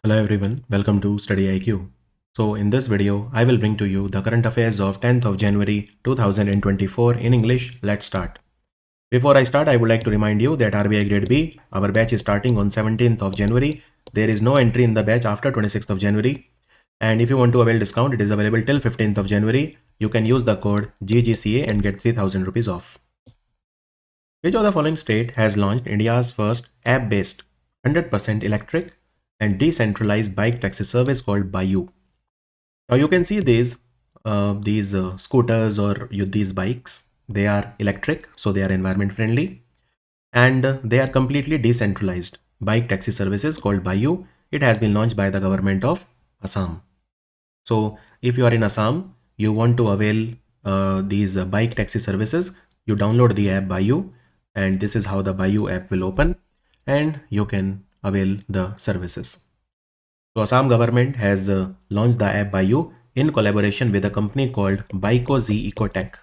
Hello everyone, welcome to StudyIQ. So in this video, I will bring to you the current affairs of 10th of January 2024 in English. Let's start. Before I start, I would like to remind you that RBI Grade B, our batch is starting on 17th of January. There is no entry in the batch after 26th of January. And if you want to avail discount, it is available till 15th of January. You can use the code GGCA and get 3000 rupees off. Which of the following state has launched India's first app-based 100% electric and decentralized bike taxi service called Bayou? Now you can see these scooters or these bikes. They are electric, so they are environment friendly, and they are completely decentralized bike taxi services called Bayou. It has been launched by the government of Assam. So if you are in Assam, you want to avail these bike taxi services, you download the app Bayou, and this is how the Bayou app will open, and you can avail the services. So Assam government has launched the app Bayou in collaboration with a company called Baiko Z Ecotech.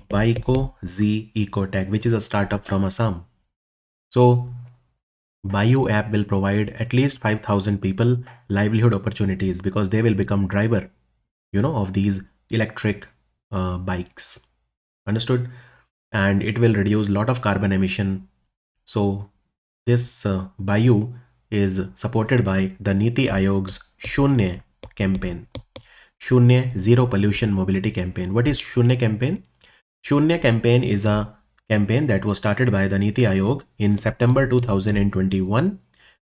Baiko Z Ecotech, which is a startup from Assam. So Bayou app will provide at least 5,000 people livelihood opportunities because they will become driver, of these electric bikes. Understood? And it will reduce lot of carbon emission. So this Bayou is supported by the Niti Aayog's Shunya campaign. Shunya Zero Pollution Mobility campaign. What is Shunya campaign? Shunya campaign is a campaign that was started by the Niti Aayog in September 2021,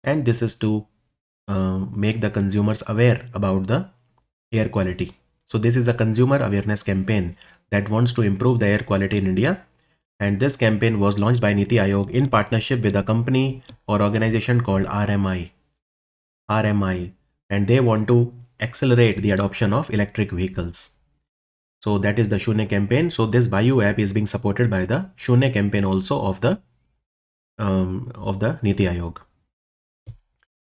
and this is to make the consumers aware about the air quality. So this is a consumer awareness campaign that wants to improve the air quality in India. And this campaign was launched by Niti Aayog in partnership with a company or organization called RMI. And they want to accelerate the adoption of electric vehicles. So that is the Shunya campaign. So this Bayou app is being supported by the Shunya campaign also of the Niti Aayog.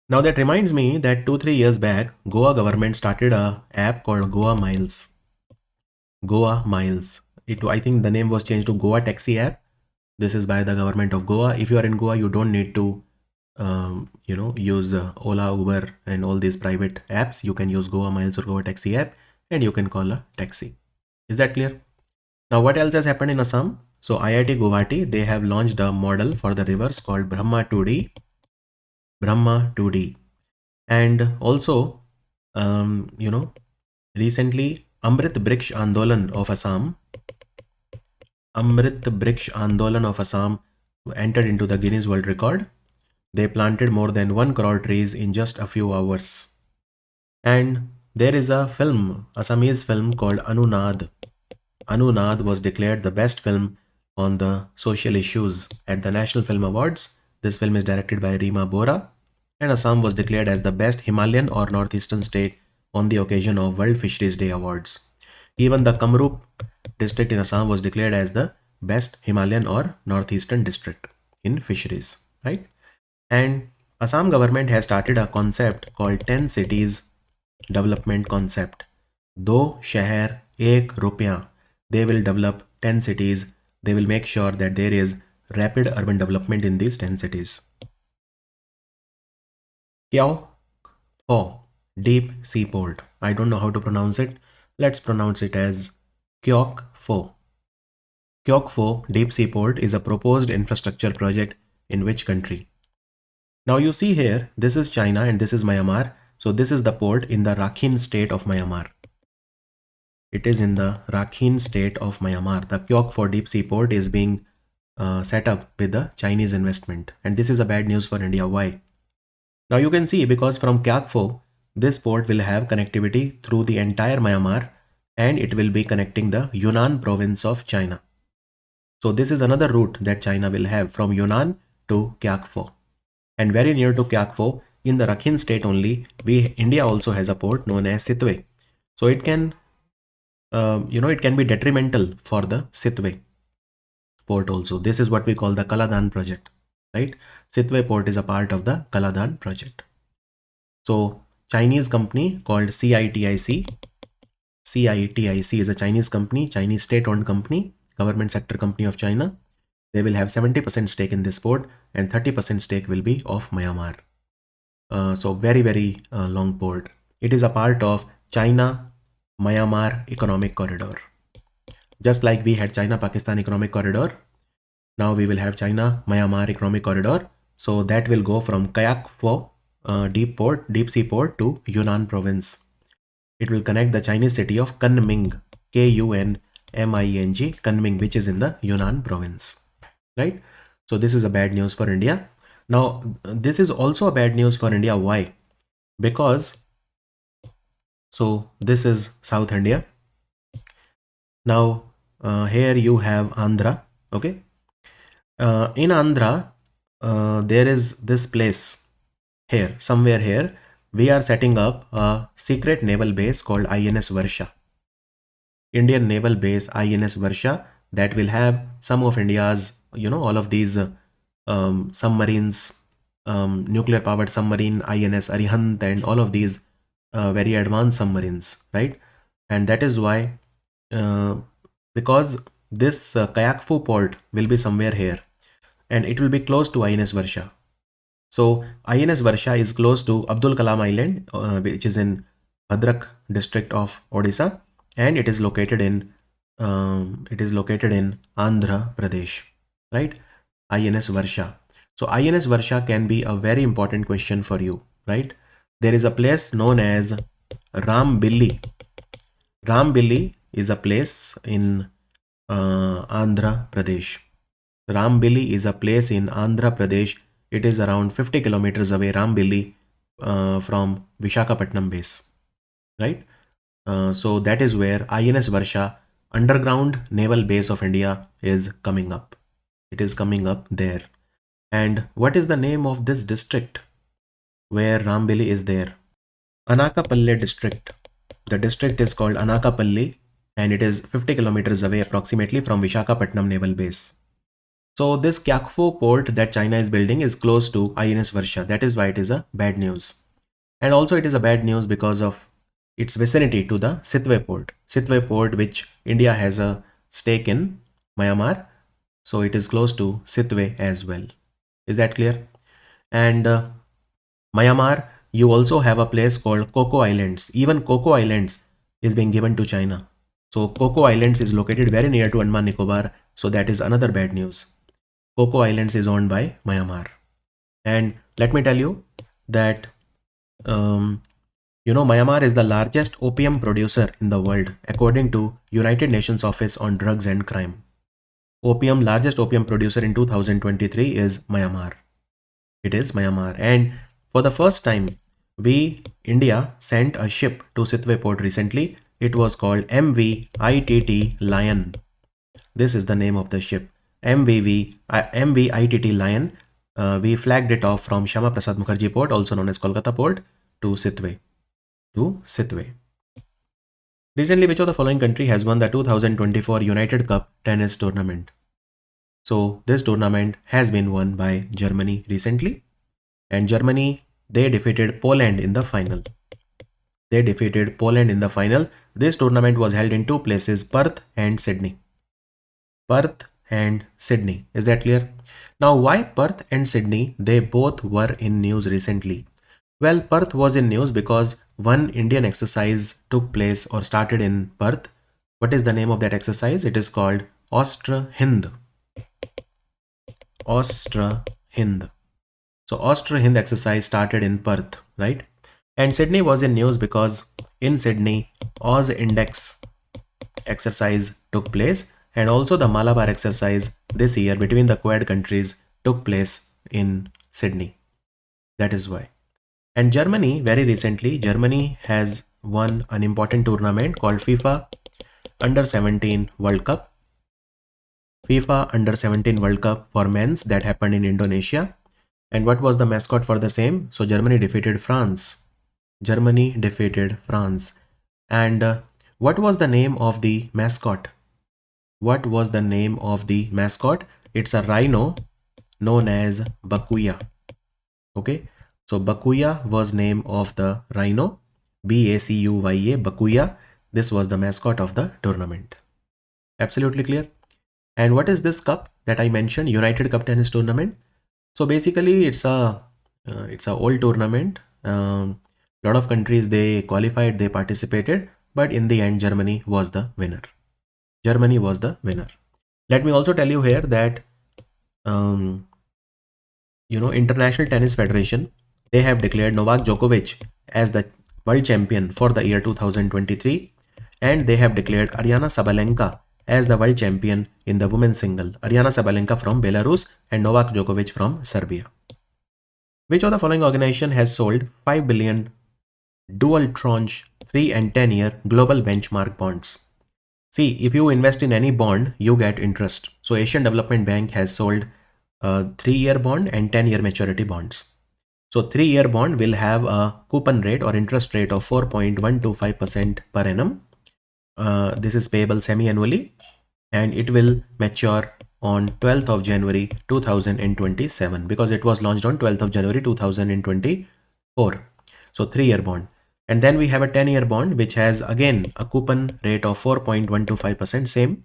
Now that reminds me that 2-3 years back, Goa government started a app called Goa Miles. Goa Miles. I think the name was changed to Goa Taxi app. This is by the government of Goa. If you are in Goa, you don't need to use Ola, Uber and all these private apps. You can use Goa Miles or Goa Taxi app and you can call a taxi. Is that clear? Now what else has happened in Assam? So IIT Guwahati, they have launched a model for the rivers called Brahma 2D. And also, recently Amrit Briksh Andolan of Assam entered into the Guinness World Record. They planted more than 1 crore trees in just a few hours. And there is a film, Assamese film called Anunad. Anunad was declared the best film on the social issues at the National Film Awards. This film is directed by Rima Bora, and Assam was declared as the best Himalayan or northeastern state on the occasion of World Fisheries Day Awards. Even the Kamrup district in Assam was declared as the best Himalayan or northeastern district in fisheries, right? And Assam government has started a concept called 10 cities development concept. Do Shahar Ek Rupya. They will develop 10 cities. They will make sure that there is rapid urban development in these 10 cities. KFAR, deep sea port. I don't know how to pronounce it. Let's pronounce it as KFAR. KFAR deep sea port is a proposed infrastructure project in which country? Now you see here, this is China and this is Myanmar. So this is the port in the Rakhine state of Myanmar. It is in the Rakhine state of Myanmar. The KFAR deep sea port is being set up with the Chinese investment. And this is a bad news for India. Why? Now you can see because from KFAR, this port will have connectivity through the entire Myanmar and it will be connecting the Yunnan province of China. So this is another route that China will have from Yunnan to KFAR. And very near to KFAR, in the Rakhine state only, India also has a port known as Sitwe. So it can, it can be detrimental for the Sitwe port also. This is what we call the Kaladan project, right? Sitwe port is a part of the Kaladan project. So Chinese company called CITIC. CITIC is a Chinese company, Chinese state-owned company, government sector company of China. They will have 70% stake in this port and 30% stake will be of Myanmar. So very long port. It is a part of China Myanmar economic corridor. Just like we had China Pakistan economic corridor, now we will have China Myanmar economic corridor. So that will go from Kayak Pho deep sea port to Yunnan province. It will connect the Chinese city of Kunming, Kunming, Kunming, which is in the Yunnan province, right? So this is a bad news for India. Now, this is also a bad news for India. Why? Because, so this is South India. Now, here you have Andhra, okay? In Andhra, there is this place here, somewhere here, we are setting up a secret naval base called INS Varsha. Indian naval base INS Varsha that will have some of India's, all of these submarines, nuclear powered submarine, INS Arihant, and all of these very advanced submarines, right? And that is why, because this Kayak Pho port will be somewhere here and it will be close to INS Varsha. So INS Varsha is close to Abdul Kalam Island, which is in Bhadrak district of Odisha, and it is located in Andhra Pradesh, right? INS Varsha. So INS Varsha can be a very important question for you, right? There is a place known as Rambilli. Rambilli is a place in Andhra Pradesh. Rambilli is a place in Andhra Pradesh. It is around 50 kilometers away, Rambilli, from Visakhapatnam base, right? So that is where INS Varsha, underground naval base of India, is coming up. It is coming up there. And what is the name of this district where Rambilli is there? Anakapalle district. The district is called Anakapalle and it is 50 kilometers away approximately from Visakhapatnam naval base. So this Kayak Pho port that China is building is close to INS Varsha. That is why it is a bad news. And also it is a bad news because of its vicinity to the Sitwe port. Sitwe port, which India has a stake in Myanmar. So it is close to Sitwe as well. Is that clear? And Myanmar, you also have a place called Coco Islands. Even Coco Islands is being given to China. So Coco Islands is located very near to Andaman Nicobar. So that is another bad news. Coco Islands is owned by Myanmar. And let me tell you that, Myanmar is the largest opium producer in the world, according to United Nations Office on Drugs and Crime. Largest opium producer in 2023 is Myanmar. It is Myanmar. And for the first time, India, sent a ship to Sitwe port recently. It was called MV-ITT Lion. This is the name of the ship. MV-ITT Lion. We flagged it off from Shama Prasad Mukherjee port, also known as Kolkata port, to Sitwe. Recently, which of the following country has won the 2024 United Cup tennis tournament? So this tournament has been won by Germany recently. And Germany, they defeated Poland in the final. This tournament was held in two places, Perth and Sydney. Is that clear? Now, why Perth and Sydney? They both were in news recently. Well, Perth was in news because one Indian exercise took place or started in Perth. What is the name of that exercise? It is called Austra-Hind. So Austra-Hind exercise started in Perth, right? And Sydney was in news because in Sydney, Oz Index exercise took place, and also the Malabar exercise this year between the Quad countries took place in Sydney. That is why. And Germany, very recently, Germany has won an important tournament called FIFA Under-17 World Cup. FIFA Under-17 World Cup for men's that happened in Indonesia. And what was the mascot for the same? So Germany defeated France. And what was the name of the mascot? It's a rhino known as Bakuya. Okay. So Bakuya was name of the rhino. Bacuya, Bakuya. This was the mascot of the tournament. Absolutely clear. And what is this cup that I mentioned? United Cup tennis tournament. So basically, it's a old tournament Lot of countries, they qualified, they participated, but in the end, Germany was the winner. Germany was the winner. Let me also tell you here that, International Tennis Federation, they have declared Novak Djokovic as the world champion for the year 2023, and they have declared Aryna Sabalenka as the world champion in the women's single. Aryna Sabalenka from Belarus and Novak Djokovic from Serbia. Which of the following organization has sold 5 billion dual tranche 3 and 10 year global benchmark bonds? See, if you invest in any bond, you get interest. So Asian Development Bank has sold 3-year bond and 10-year maturity bonds. So 3-year bond will have a coupon rate or interest rate of 4.125% per annum. This is payable semi-annually, and it will mature on 12th of January 2027 because it was launched on 12th of January 2024. So 3-year bond. And then we have a 10-year bond which has again a coupon rate of 4.125%, same,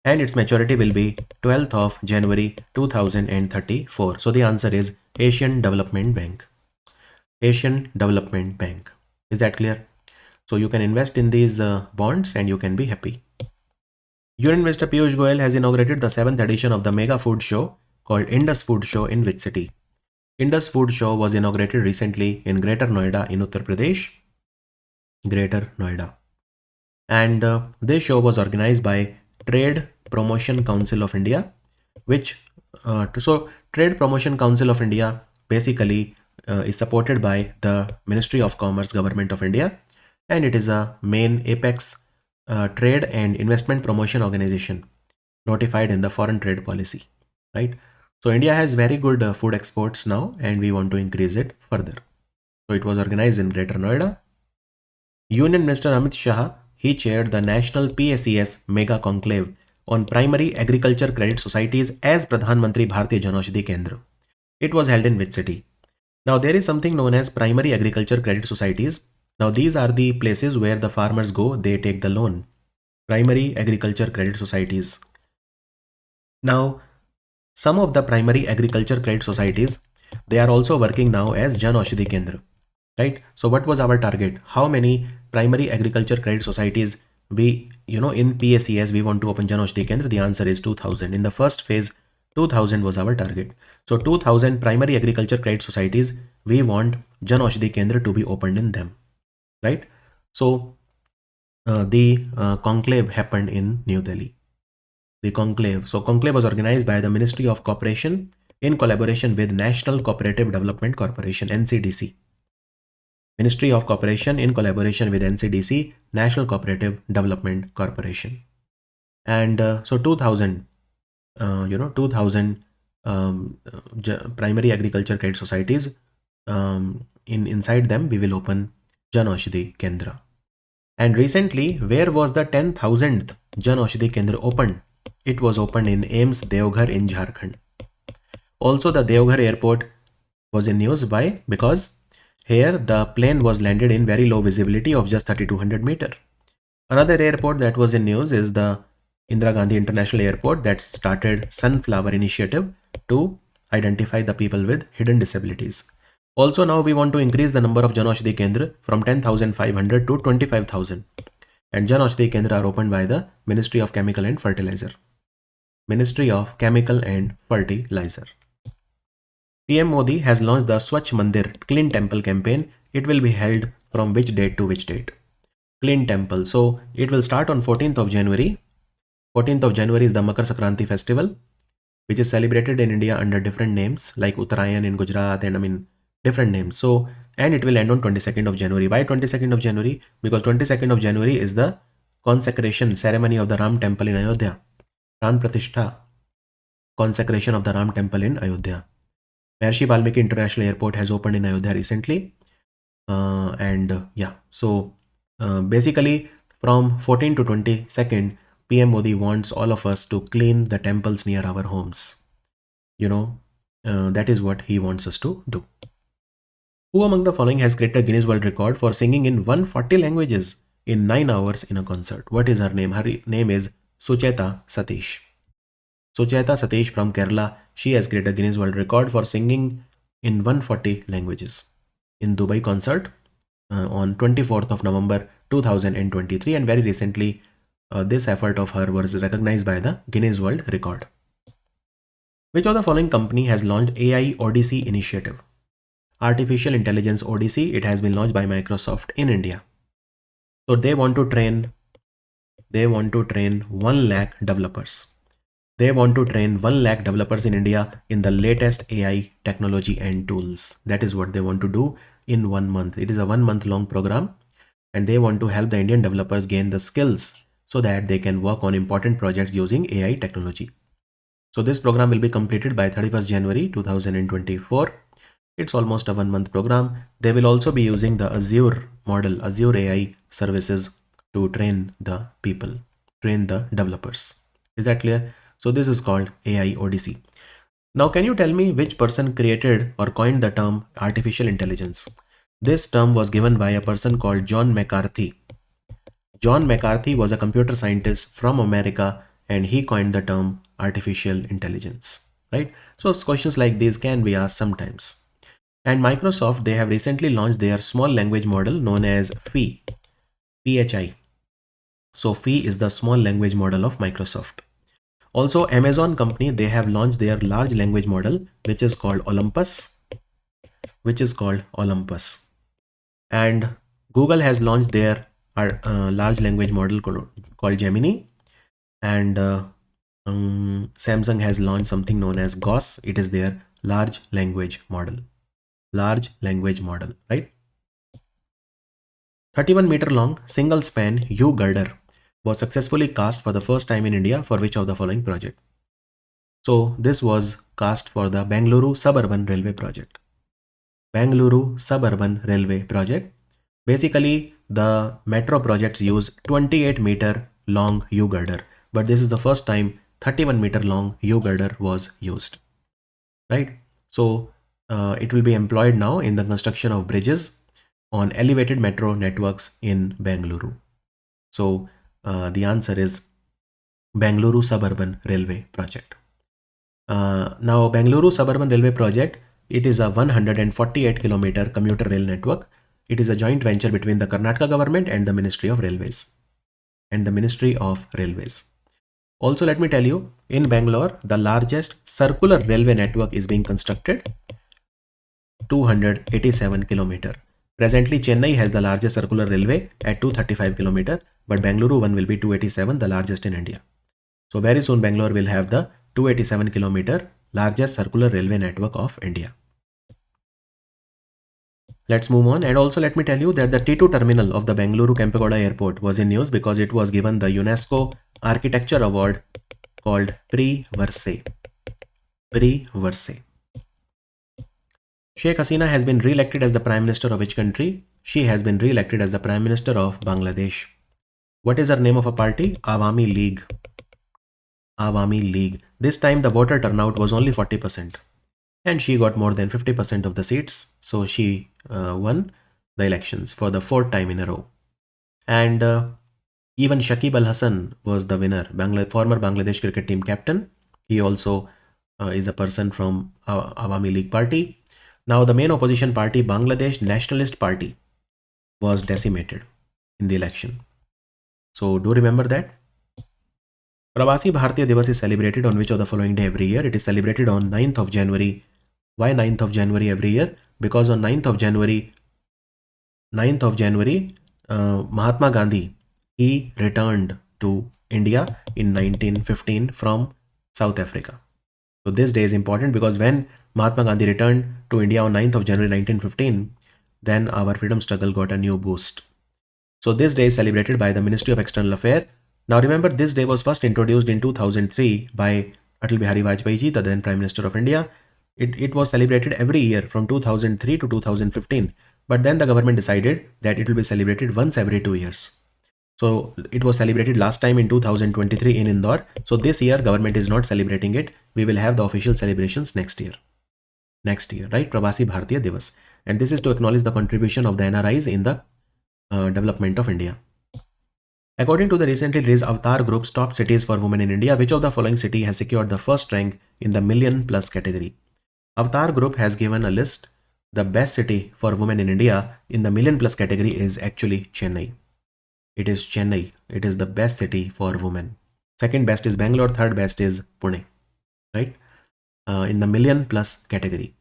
and its maturity will be 12th of January 2034. So the answer is Asian Development Bank. Asian Development Bank. Is that clear? So you can invest in these bonds and you can be happy. Union Minister Piyush Goyal has inaugurated the 7th edition of the mega food show called Indust Food Show in which city? Indus Food Show was inaugurated recently in Greater Noida in Uttar Pradesh. Greater Noida. And this show was organized by Trade Promotion Council of India, which Trade Promotion Council of India basically is supported by the Ministry of Commerce, Government of India, and it is a main apex trade and investment promotion organization notified in the foreign trade policy, right? So India has very good food exports now, and we want to increase it further. So it was organized in Greater Noida. Union Minister Amit Shah, he chaired the National PSS Mega Conclave on Primary Agriculture Credit Societies as Pradhan Mantri Bharatiya Janaushadhi Kendra. It was held in which city? Now there is something known as Primary Agriculture Credit Societies. Now these are the places where the farmers go, they take the loan. Primary Agriculture Credit Societies. Now some of the Primary Agriculture Credit Societies, they are also working now as Janaushadhi Kendra. Right? So what was our target? How many primary agriculture credit societies we, in PSES we want to open Janaushadhi Kendra? The answer is 2000. In the first phase, 2000 was our target. So 2000 primary agriculture credit societies, we want Janaushadhi Kendra to be opened in them. Right? So the conclave happened in New Delhi. The conclave. So conclave was organized by the Ministry of Cooperation in collaboration with National Cooperative Development Corporation, NCDC. Ministry of Cooperation in collaboration with NCDC, National Cooperative Development Corporation. And so 2000, 2000 primary agriculture credit societies, inside them we will open Janaushadhi Kendra. And recently, where was the 10,000th Janaushadhi Kendra opened? It was opened in AIIMS Deoghar in Jharkhand. Also the Deoghar airport was in news. Why? Because here the plane was landed in very low visibility of just 3200 meter. Another airport that was in news is the Indira Gandhi International Airport that started Sunflower Initiative to identify the people with hidden disabilities. Also now we want to increase the number of Janaushadhi Kendra from 10,500 to 25,000. And Janaushadhi Kendra are opened by the Ministry of Chemical and Fertilizer. Ministry of Chemical and Fertilizer. PM Modi has launched the Swachh Mandir Clean Temple campaign. It will be held from which date to which date? Clean Temple. So it will start on 14th of January. 14th of January is the Makar Sankranti festival, which is celebrated in India under different names like Uttarayan in Gujarat and different names. So, and it will end on 22nd of January. Why 22nd of January? Because 22nd of January is the consecration ceremony of the Ram temple in Ayodhya. Ram Pratishtha. Consecration of the Ram temple in Ayodhya. Maharishi Valmiki International Airport has opened in Ayodhya recently. So basically from 14 to 22nd, PM Modi wants all of us to clean the temples near our homes. That is what he wants us to do. Who among the following has created a Guinness World Record for singing in 140 languages in 9 hours in a concert? What is her name? Her name is Sucheta Satish. Sucheta Satish from Kerala. She has created a Guinness World Record for singing in 140 languages in Dubai concert on 24th of November 2023, and very recently this effort of her was recognized by the Guinness World Record. Which of the following company has launched AI Odyssey initiative? Artificial Intelligence Odyssey, it has been launched by Microsoft in India. So they want to train 1 lakh developers. They want to train 1 lakh developers in India in the latest AI technology and tools. That is what they want to do in 1 month. It is a 1 month long program, and they want to help the Indian developers gain the skills so that they can work on important projects using AI technology. So this program will be completed by 31st January 2024. It's almost a 1 month program. They will also be using the Azure model, Azure AI services to train the people, train the developers. Is that clear? So this is called AI Odyssey. Now, can you tell me which person created or coined the term artificial intelligence? This term was given by a person called John McCarthy. John McCarthy was a computer scientist from America, and he coined the term artificial intelligence, right? So questions like these can be asked sometimes. And Microsoft, they have recently launched their small language model known as PHI. PHI. So Phi is the small language model of Microsoft. Also, Amazon company, they have launched their large language model, which is called Olympus. And Google has launched their large language model called Gemini. And Samsung has launched something known as GOS. It is their large language model, right? 31 meter long single span U girder was successfully cast for the first time in India for which of the following project? So this was cast for the Bangalore Suburban Railway project. Basically, the metro projects use 28 meter long U girder, but this is the first time 31 meter long U girder was used, right? So it will be employed now in the construction of bridges on elevated metro networks in Bangalore. So the answer is Bangalore Suburban Railway project. Now Bangalore Suburban Railway project, it is a 148 kilometer commuter rail network. It is a joint venture between the Karnataka government and the Ministry of Railways. Also, let me tell you, in Bangalore, the largest circular railway network is being constructed, 287 kilometer. Presently, Chennai has the largest circular railway at 235 kilometer, but Bangalore one will be 287, the largest in India. So very soon Bangalore will have the 287 kilometer largest circular railway network of India. Let's move on. And also let me tell you that the T2 terminal of the Bangalore Kempegowda airport was in news because it was given the UNESCO Architecture Award called Prix Versailles. Sheikh Hasina has been re-elected as the Prime Minister of which country? She has been re-elected as the Prime Minister of Bangladesh. What is her name of a party? Awami League. This time the voter turnout was only 40%. And she got more than 50% of the seats. So she won the elections for the 4th time in a row. And even Shakib Al Hasan was the winner, former Bangladesh cricket team captain. He also is a person from Awami League party. Now the main opposition party, Bangladesh Nationalist Party, was decimated in the election. So do remember that. Pravasi Bharatiya Divas is celebrated on which of the following day every year? It is celebrated on 9th of January. Why 9th of January every year? Because on 9th of January, Mahatma Gandhi, he returned to India in 1915 from South Africa. So this day is important because when Mahatma Gandhi returned to India on 9th of January 1915, then our freedom struggle got a new boost. So this day is celebrated by the Ministry of External Affairs. Now remember, this day was first introduced in 2003 by Atal Bihari Vajpayee ji, the then Prime Minister of India. It was celebrated every year from 2003 to 2015. But then the government decided that it will be celebrated once every 2 years. So it was celebrated last time in 2023 in Indore. So this year government is not celebrating it. We will have the official celebrations next year, right? Pravasi Bharatiya Divas. And this is to acknowledge the contribution of the NRIs in the development of India. According to the recently released Avatar Group's top cities for women in India, which of the following city has secured the first rank in the million plus category? Avatar Group has given a list. the best city for women in India in the million plus category is actually Chennai. It is Chennai. It is the best city for women. Second best is Bangalore. Third best is Pune, right? In the million plus category.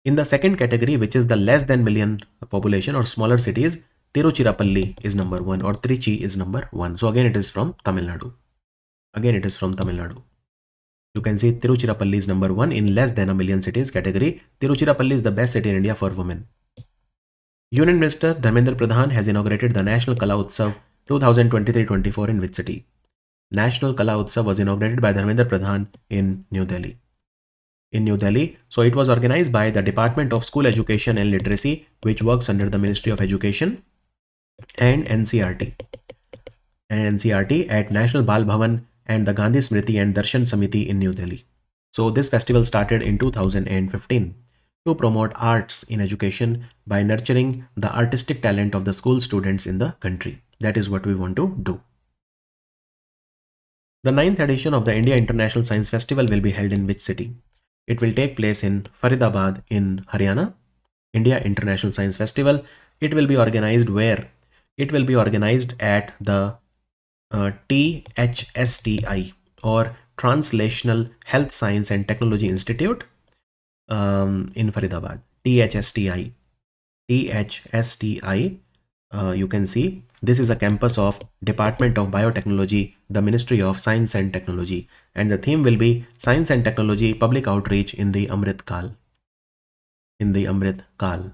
In the second category, which is the less than million population or smaller cities, Tiruchirappalli is number 1 or Trichy is number 1. So again, it is from Tamil Nadu. Again, it is from Tamil Nadu. You can see Tiruchirappalli is number 1 in less than a million cities category. Tiruchirappalli is the best city in India for women. Union Minister Dharmendra Pradhan has inaugurated the National Kala Utsav 2023-24 in which city? National Kala Utsav was inaugurated by Dharmendra Pradhan in New Delhi. In New Delhi, so it was organized by the Department of School Education and Literacy, which works under the Ministry of Education, and NCRT. At National Bal Bhavan and the Gandhi Smriti and Darshan Samiti in New Delhi. So this festival started in 2015 to promote arts in education by nurturing the artistic talent of the school students in the country. That is what we want to do. The 9th edition of the India International Science Festival will be held in which city? It will take place in Faridabad in Haryana. India International Science Festival. It will be organized where? It will be organized at the THSTI or Translational Health Science and Technology Institute in Faridabad. THSTI. You can see this is a campus of Department of Biotechnology, the Ministry of Science and Technology, and the theme will be Science and Technology Public Outreach in the Amrit Kal.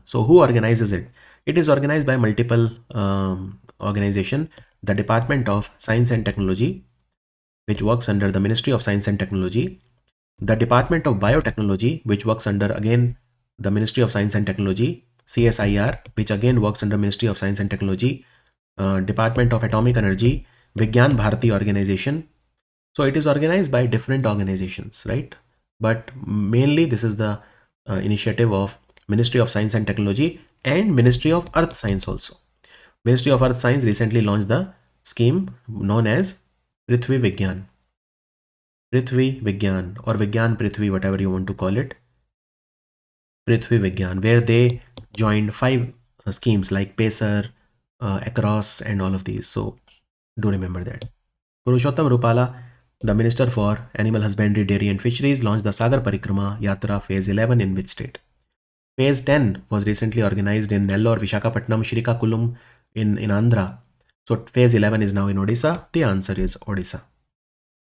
So who organizes it? It is organized by multiple organizations. The Department of Science and Technology, which works under the Ministry of Science and Technology, the Department of Biotechnology, which works under again the Ministry of Science and Technology, CSIR, which again works under Ministry of Science and Technology, Department of Atomic Energy, Vigyan Bharati organization. So it is organized by different organizations, right? But mainly this is the initiative of Ministry of Science and Technology and Ministry of Earth Science also. Ministry of Earth Science recently launched the scheme known as Prithvi Vigyan. Prithvi Vigyan or Vigyan Prithvi, whatever you want to call it. Prithvi Vigyan, where they joined 5 schemes like PSR, Across and all of these. So do remember that. Purushottam Rupala, the Minister for Animal Husbandry, Dairy and Fisheries, launched the Sagur Parikrama Yatra Phase 11 in which state? Phase 10 was recently organized in Nellore, Visakhapatnam, Srikakulam in Andhra. So phase 11 is now in Odisha. The answer is Odisha.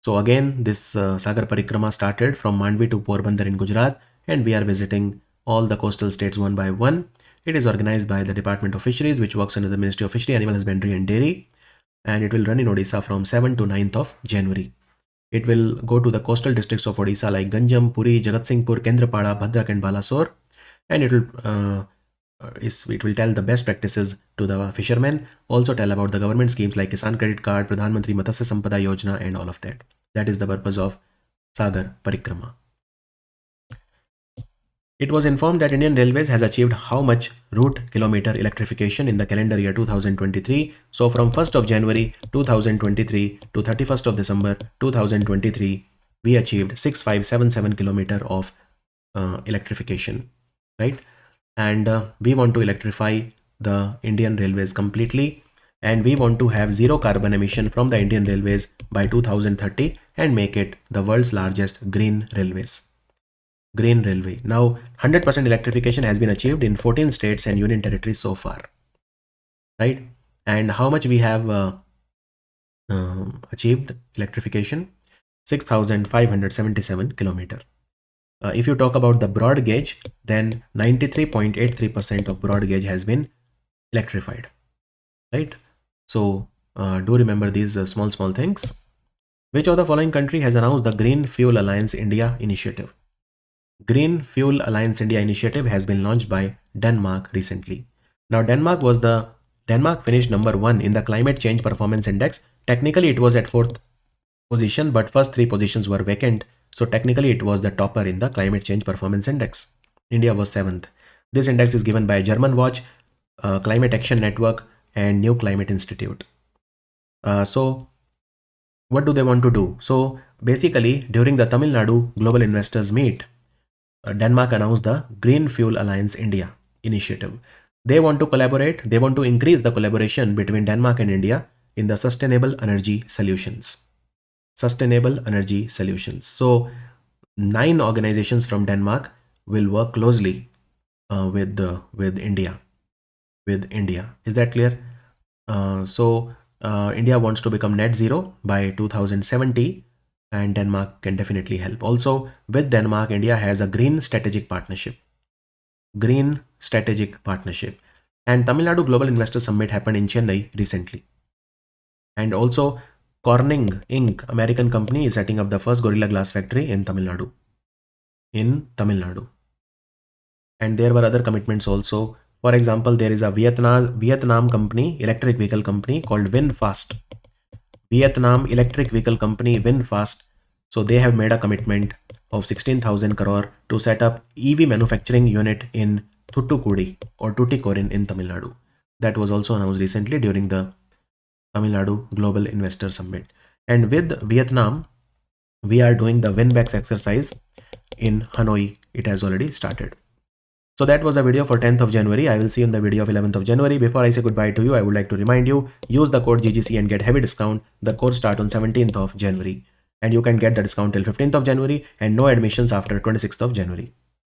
So again, this Sagar Parikrama started from Mandvi to Porbandar in Gujarat, and we are visiting all the coastal states one by one. It is organized by the Department of Fisheries, which works under the Ministry of Fishery, Animal Husbandry and Dairy, and it will run in Odisha from 7th to 9th of January. It will go to the coastal districts of Odisha like Ganjam, Puri, Jagatsinghpur, Kendrapada, Bhadrak and Balasore, and it will tell the best practices to the fishermen, also tell about the government schemes like Kisan Credit Card, Pradhan Mantri Matsya Sampada Yojana and all of that. That is the purpose of Sagar Parikrama. It was informed that Indian Railways has achieved how much route kilometer electrification in the calendar year 2023. So from 1st of January 2023 to 31st of December 2023, we achieved 6577 kilometer of electrification, right? And we want to electrify the Indian Railways completely, and we want to have zero carbon emission from the Indian Railways by 2030 and make it the world's largest green railways. Green railway. Now 100% electrification has been achieved in 14 states and union territories so far, right? And how much we have achieved electrification? 6577 kilometer. If you talk about the broad gauge, then 93.83% of broad gauge has been electrified, right? So do remember these small things. Which of the following country has announced the Green Fuel Alliance India initiative? Green Fuel Alliance India initiative has been launched by Denmark recently. Now Denmark finished number 1 in the Climate Change Performance Index. Technically it was at 4th position, but first 3 positions were vacant. So technically it was the topper in the Climate Change Performance Index. India was 7th. This index is given by German Watch, Climate Action Network and New Climate Institute. So what do they want to do? So basically during the Tamil Nadu Global Investors Meet, Denmark announced the Green Fuel Alliance India. initiative. They want to collaborate, they want to increase the collaboration between Denmark and India in the sustainable energy solutions. Sustainable energy solutions. So 9 organizations from Denmark will work closely with India. Is that clear? India wants to become net zero by 2070, and Denmark can definitely help. Also, with Denmark, India has a green strategic partnership. And Tamil Nadu Global Investor Summit happened in Chennai recently. And also, Corning Inc., American company, is setting up the first Gorilla Glass factory in Tamil Nadu. And there were other commitments also. For example, there is a Vietnam company, electric vehicle company called VinFast. Vietnam electric vehicle company VinFast. So they have made a commitment of 16,000 crore to set up EV manufacturing unit in Thoothukudi or Tuticorin in Tamil Nadu. That was also announced recently during the Tamil Nadu Global Investor Summit. And with Vietnam, we are doing the WinBacks exercise in Hanoi. It has already started. So that was a video for 10th of January. I will see you in the video of 11th of January. Before I say goodbye to you, I would like to remind you, use the code GGC and get heavy discount. The course starts on 17th of January. And you can get the discount till 15th of January and no admissions after 26th of January.